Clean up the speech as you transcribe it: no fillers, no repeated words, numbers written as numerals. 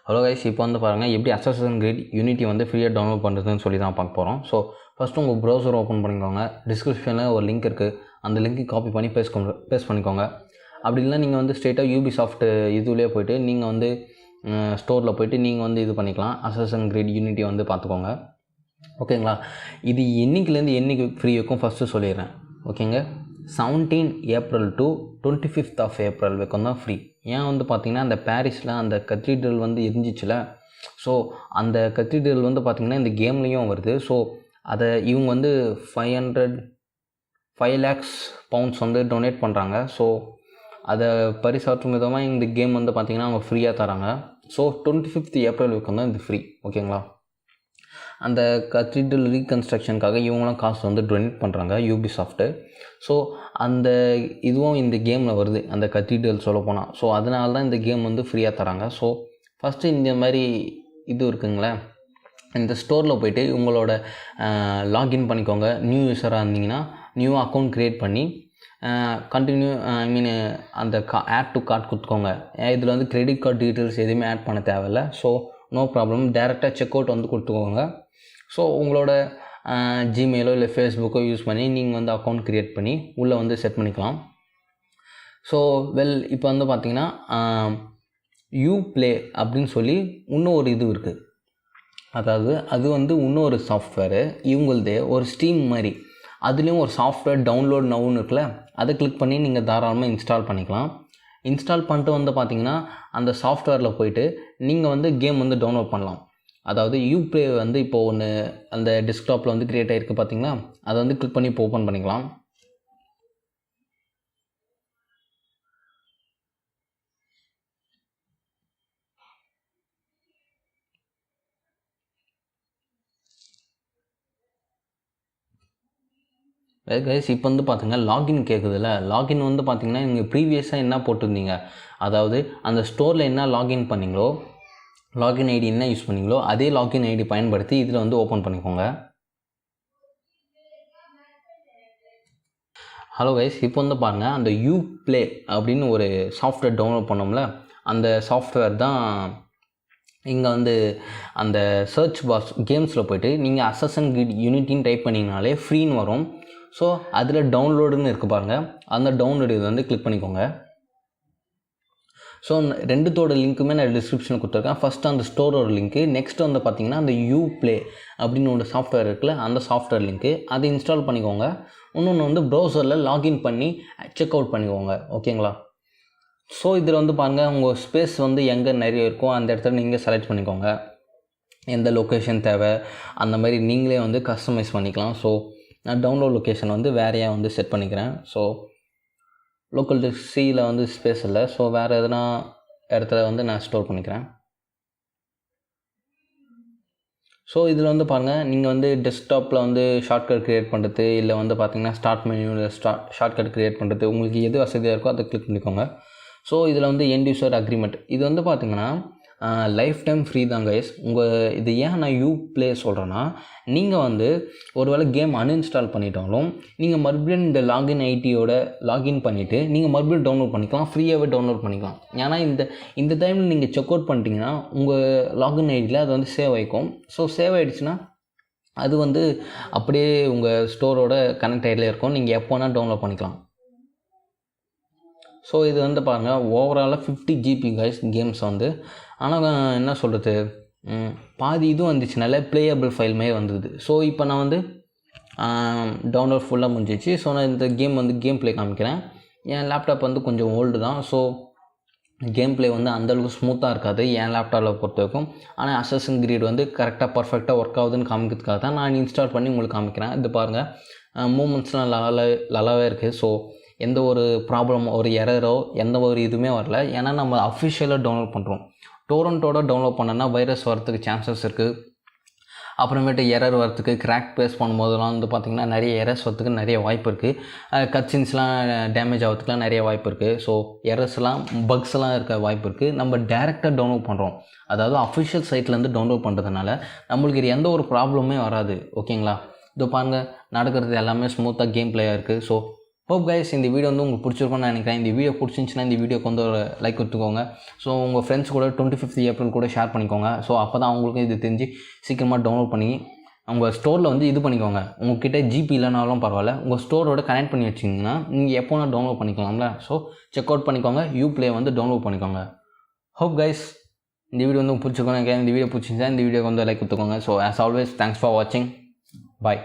Hello guys, இப்போ வந்து பாருங்கள் எப்படி அசஸன் கிரீட் யூனிட்டி வந்து ஃப்ரீயாக டவுன்லோட் பண்ணுறதுன்னு சொல்லி தான் பார்க்க போகிறோம். ஸோ ஃபஸ்ட்டு உங்கள் ப்ரௌசர் ஓப்பன் பண்ணிக்கோங்க. டிஸ்கிரிப்ஷனில் ஒரு லிங்க் இருக்குது, அந்த லிங்க்கு காப்பி பண்ணி பேஸ்ட் பண்ணிக்கோங்க. அப்படி இல்லைனா நீங்கள் வந்து ஸ்ட்ரெயிட்டாக Ubisoft இதுலேயே போய்ட்டு நீங்கள் வந்து ஸ்டோரில் போய்ட்டு நீங்கள் வந்து இது பண்ணிக்கலாம். அசஸன் கிரீட் யூனிட்டி வந்து பார்த்துக்கோங்க. ஓகேங்களா? இது என்றைக்குலேருந்து என்றைக்கு ஃப்ரீ இருக்கும் ஃபஸ்ட்டு சொல்லிடுறேன். ஓகேங்க, 17 ஏப்ரல் டு 25 ஏப்ரல் வரைக்கும் தான் ஃப்ரீ. ஏன் வந்து பார்த்திங்கன்னா அந்த பாரிஸில் அந்த கத்தீட்ரல் வந்து இருந்துச்சுல, ஸோ அந்த கத்தீட்ரல் வந்து பார்த்திங்கன்னா இந்த கேம்லேயும் வருது. ஸோ அதை இவங்க வந்து 5 lakhs pounds வந்து டொனேட் பண்ணுறாங்க. ஸோ அதை பரிசாற்றும் விதமாக இந்த கேம் வந்து பார்த்திங்கன்னா அவங்க ஃப்ரீயாக தராங்க. ஸோ 25 ஏப்ரல் வரைக்கும் தான் இது ஃப்ரீ. ஓகேங்களா? அந்த கத்தீட்ரல் ரீகன்ஸ்ட்ரக்ஷனுக்காக இவங்களாம் காசு வந்து டொனேட் பண்ணுறாங்க Ubisoft. ஸோ அந்த இதுவும் இந்த கேமில் வருது, அந்த கத்தீட்ரல் சொல்ல போனால். ஸோ அதனால தான் இந்த கேம் வந்து ஃப்ரீயாக தராங்க. ஸோ ஃபஸ்ட்டு இந்த மாதிரி இது இருக்குங்களே, இந்த ஸ்டோரில் போய்ட்டு உங்களோட லாகின் பண்ணிக்கோங்க. நியூ யூஸராக இருந்தீங்கன்னா நியூ அக்கௌண்ட் க்ரியேட் பண்ணி கண்டினியூ அந்த ஆட் டு கார்ட் கொடுத்துக்கோங்க. இதில் வந்து கிரெடிட் கார்டு டீட்டெயில்ஸ் எதுவுமே ஆட் பண்ண தேவையில்லை. ஸோ நோ ப்ராப்ளம், டேரெக்டாக செக் அவுட் வந்து கொடுத்துக்கோங்க. ஸோ உங்களோட ஜிமெயிலோ இல்லை ஃபேஸ்புக்கோ யூஸ் பண்ணி நீங்கள் வந்து அக்கௌண்ட் க்ரியேட் பண்ணி உள்ளே வந்து செட் பண்ணிக்கலாம். ஸோ இப்போ வந்து பார்த்திங்கன்னா யூப்ளே அப்படின்னு சொல்லி இன்னும் ஒரு இது இருக்குது. அதாவது அது வந்து இன்னொரு சாஃப்ட்வேரு இவங்களதே, ஒரு ஸ்டீம் மாதிரி. அதுலேயும் ஒரு சாஃப்ட்வேர் டவுன்லோட் நவுன்னு இருக்குல்ல, அதை கிளிக் பண்ணி நீங்கள் தாராளமாக இன்ஸ்டால் பண்ணிக்கலாம். இன்ஸ்டால் பண்ணிட்டு வந்து பார்த்திங்கன்னா அந்த சாஃப்ட்வேரில் போய்ட்டு நீங்கள் வந்து கேம் வந்து டவுன்லோட் பண்ணலாம். அதாவது யூப்ளே வந்து இப்போது ஒன்று அந்த டெஸ்க்டாப்பில் வந்து க்ரியேட் ஆகிருக்கு பார்த்தீங்களா, அதை வந்து கிளிக் பண்ணி இப்போ ஓப்பன் பண்ணிக்கலாம். கைஸ், இப்போ வந்து பார்த்திங்கன்னா லாகின் கேட்குதுல்ல, லாகின் வந்து பார்த்திங்கன்னா நீங்கள் ப்ரீவியஸாக என்ன போட்டிருந்தீங்க, அதாவது அந்த ஸ்டோரில் என்ன லாகின் பண்ணிங்களோ, லாகின் ஐடி என்ன யூஸ் பண்ணிங்களோ அதே லாகின் ஐடி பயன்படுத்தி இதில் வந்து ஓப்பன் பண்ணிக்கோங்க. ஹலோ கைஸ், இப்போ வந்து பாருங்கள் அந்த யூப்ளே அப்படின்னு ஒரு சாஃப்ட்வேர் டவுன்லோட் பண்ணோம்ல, அந்த சாஃப்ட்வேர் தான் இங்கே வந்து அந்த சர்ச் பாக்ஸ் கேம்ஸில் போய்ட்டு நீங்கள் அசஸன் கிரீட் யூனிட்டின்னு டைப் பண்ணிங்கனாலே ஃப்ரீன்னு வரும். ஸோ அதில் டவுன்லோடுன்னு இருக்குது பாருங்கள், அந்த டவுன்லோடு இது வந்து கிளிக் பண்ணிக்கோங்க. ஸோ ரெண்டுத்தோட லிங்க்குமே நான் டிஸ்கிரிப்ஷனில் கொடுத்துருக்கேன். ஃபஸ்ட்டு அந்த ஸ்டோரோட லிங்க்கு, நெக்ஸ்ட் வந்து பார்த்திங்கன்னா அந்த யூப்ளே அப்படின்னு ஒரு சாஃப்ட்வேர் இருக்குல்ல, அந்த சாஃப்ட்வேர் லிங்க்கு அதை இன்ஸ்டால் பண்ணிக்கோங்க. இன்னொன்று வந்து ப்ரௌசரில் லாகின் பண்ணி செக் அவுட் பண்ணிக்கோங்க. ஓகேங்களா? ஸோ இதில் வந்து பாருங்கள் உங்கள் ஸ்பேஸ் வந்து எங்கே நிறைய இருக்கோ அந்த இடத்துல நீங்கள் செலக்ட் பண்ணிக்கோங்க. எந்த லொக்கேஷன் தேவை அந்த மாதிரி நீங்களே வந்து கஸ்டமைஸ் பண்ணிக்கலாம். ஸோ நான் டவுன்லோட் லொக்கேஷன் வந்து வேறையாக வந்து செட் பண்ணிக்கிறேன். ஸோ லோக்கல் சியில் வந்து ஸ்பேஸ் இல்லை, ஸோ வேறு எதுனா இடத்துல வந்து நான் ஸ்டோர் பண்ணிக்கிறேன். ஸோ இதில் வந்து பாருங்கள் நீங்கள் வந்து டெஸ்க்டாப்பில் வந்து ஷார்ட்கட் க்ரியேட் பண்ணுறது, இல்லை வந்து பார்த்திங்கன்னா ஸ்டார்ட் மெனுவில் ஷார்ட்கட் க்ரியேட் பண்ணுறது, உங்களுக்கு எது வசதியாக இருக்கோ அதை கிளிக் பண்ணிக்கோங்க. ஸோ இதில் வந்து எண்ட் யூசர் அக்ரிமெண்ட் இது வந்து பார்த்திங்கன்னா லைஃப் டைம் ஃப்ரீ தான் கைஸ். இது ஏன் நான் யூப்ளே சொல்கிறேன்னா, நீங்கள் வந்து ஒரு வேளை கேம் அன்இன்ஸ்டால் பண்ணிட்டாலும் நீங்கள் மறுபடியும் இந்த லாகின் ஐடியோட லாகின் பண்ணிவிட்டு நீங்கள் மறுபடியும் டவுன்லோட் பண்ணிக்கலாம், ஃப்ரீயாகவே டவுன்லோட் பண்ணிக்கலாம். ஏன்னா இந்த டைமில் நீங்கள் செக் அவுட் பண்ணிட்டீங்கன்னா உங்கள் லாகின் ஐடியில் அது வந்து சேவ் ஆகிக்கும். ஸோ சேவ் ஆகிடுச்சுன்னா அது வந்து அப்படியே உங்கள் ஸ்டோரோட கனெக்ட் ஆகிட்டே இருக்கும், நீங்கள் எப்போ வேணால் டவுன்லோட் பண்ணிக்கலாம். ஸோ இது வந்து பாருங்கள் ஓவராலாக 50 GB கைஸ் கேம்ஸ் வந்து. ஆனால் என்ன சொல்கிறது, பாதி இதுவும் வந்துச்சுனால ப்ளேயபிள் ஃபைல் மாதிரி வந்தது. ஸோ இப்போ நான் வந்து டவுன்லோட் ஃபுல்லாக முடிஞ்சிச்சு. ஸோ நான் இந்த கேம் ப்ளே காமிக்கிறேன். என் லேப்டாப் வந்து கொஞ்சம் ஓல்டு தான், ஸோ கேம் ப்ளே வந்து அந்தளவுக்கு ஸ்மூத்தாக இருக்காது என் லேப்டாப்பில் பொறுத்த வரைக்கும். ஆனால் அசஸன் கிரீட் வந்து கரெக்டாக பர்ஃபெக்டாக ஒர்க் ஆகுதுன்னு காமிக்கிறதுக்காக தான் நான் இன்ஸ்டால் பண்ணி உங்களுக்கு காமிக்கிறேன். இது பாருங்கள் மூமெண்ட்ஸ்லாம் நல்லாவே இருக்குது. ஸோ எந்த ஒரு ப்ராப்ளம், ஒரு எரரோ எந்த ஒரு இதுவுமே வரல. ஏன்னா நம்ம அஃபிஷியலாக டவுன்லோட் பண்ணுறோம். டோரண்டோட டவுன்லோட் பண்ணோன்னா வைரஸ் வரத்துக்கு சான்சஸ் இருக்குது. அப்புறமேட்டு எரர் வரத்துக்கு, கிராக் பேஸ் பண்ணும்போதெல்லாம் வந்து பார்த்திங்கன்னா நிறைய எரர்ஸ் வரத்துக்கு நிறைய வாய்ப்பு இருக்குது. கட்சின்ஸ்லாம் டேமேஜ் ஆகிறதுக்குலாம் நிறைய வாய்ப்பு இருக்குது. ஸோ எரர்ஸ்லாம் பக்ஸ்லாம் இருக்க வாய்ப்பு இருக்குது. நம்ம டேரெக்டாக டவுன்லோட் பண்ணுறோம், அதாவது அஃபிஷியல் சைட்லேருந்து டவுன்லோட் பண்ணுறதுனால நம்மளுக்கு எந்த ஒரு ப்ராப்ளமே வராது. ஓகேங்களா? இது பாருங்கள் நடக்கிறது எல்லாமே ஸ்மூத்தாக கேம் ப்ளேயாக இருக்குது. ஸோ ஹோப் கைஸ் இந்த வீடியோ வந்து உங்களுக்கு பிடிச்சிருக்கும்னு நினைக்கிறேன். இந்த வீடியோ பிடிச்சிருந்துச்சுன்னா இந்த வீடியோக்கு வந்து ஒரு லைக் கொடுத்துக்கோங்க. ஸோ உங்கள் ஃப்ரெண்ட்ஸ் கூட 25th ஏப்ரல் கூட ஷேர் பண்ணிக்கோங்க. ஸோ அப்போ தான் அவங்களுக்கும் இது தெரிஞ்சு சீக்கிரமாக டவுன்லோட் பண்ணி உங்கள் ஸ்டோரில் வந்து இது பண்ணிக்கோங்க. உங்கள்கிட்ட ஜிபி இல்லைனாலும் பரவாயில்ல, உங்கள் ஸ்டோரோட கனெக்ட் பண்ணி வச்சிங்கன்னா நீங்கள் எப்போனா டவுன்லோட் பண்ணிக்கலாம்ல. ஸோ செக் அவுட் பண்ணிக்கோங்க, யூப்ளே வந்து டவுன்லோட் பண்ணிக்கோங்க. ஹோப் கைஸ் இந்த வீடியோ வந்து பிடிச்சிருக்கோம் நினைக்கிறேன். இந்த வீடியோ பிடிச்சிருந்தா இந்த வீடியோக்கு வந்து லைக் கொடுத்துக்கோங்க. So as always thanks for வாட்சிங். பாய்.